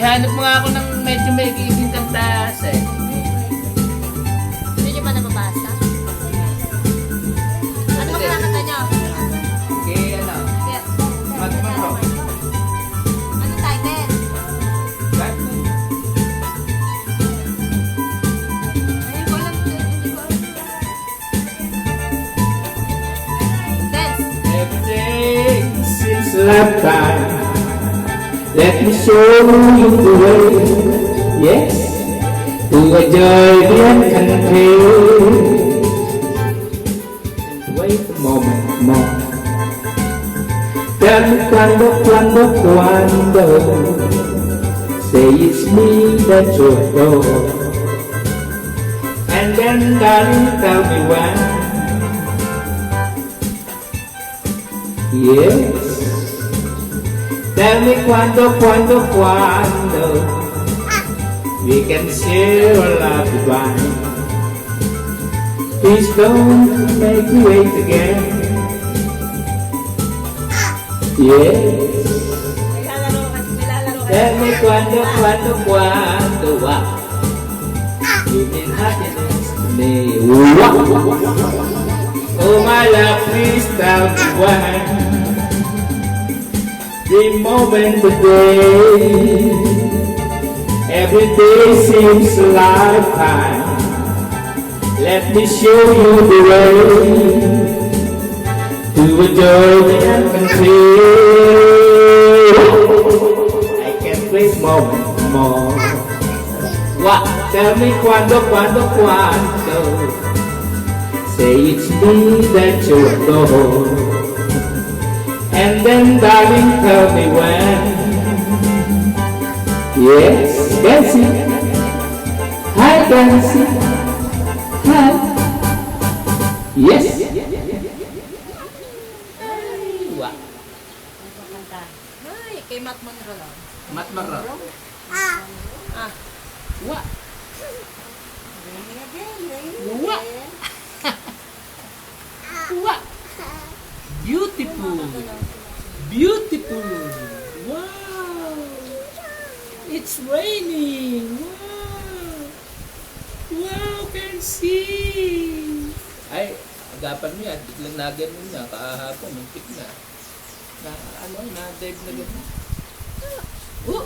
Ihanap mo nga ako ng medyo may kiibig kantas eh. Hindi nyo ba nababasa? Ano ba kinakanta nyo? Okay, ano? Mat mo bro. Anong title? What? Ayun ko alam. Hindi ko alam. Dance. Every day seems a lifetime. Let me show you the way. Yes, to enjoy the uncontained. Wait a moment. Tell me cuando. Say it's me that you adore. And then darling, tell me when. Yes. Tell me cuando we can share a love divine. Please don't make me wait again. Yes. Tell me cuando you mean happiness to me. Oh my love, please tell me when. The moment, the day, every day seems a lifetime. Let me show you the way to enjoy the uncontained. I can't wait more. What? Tell me cuando. Say it's me that you adore. And then, darling, tell me when. Yes, dancing. Hi, dancing. Hi. Yes. Wow. Ay, kay Matt Monroe lang. Mat Monroe. Ah. What? What? What? Beautiful. Wow. It's raining. Wow, can see. Ay, agapan mo yan. Biglang naganon niya. Kahapon, muntik na. Na, dive na gano'n. Oh!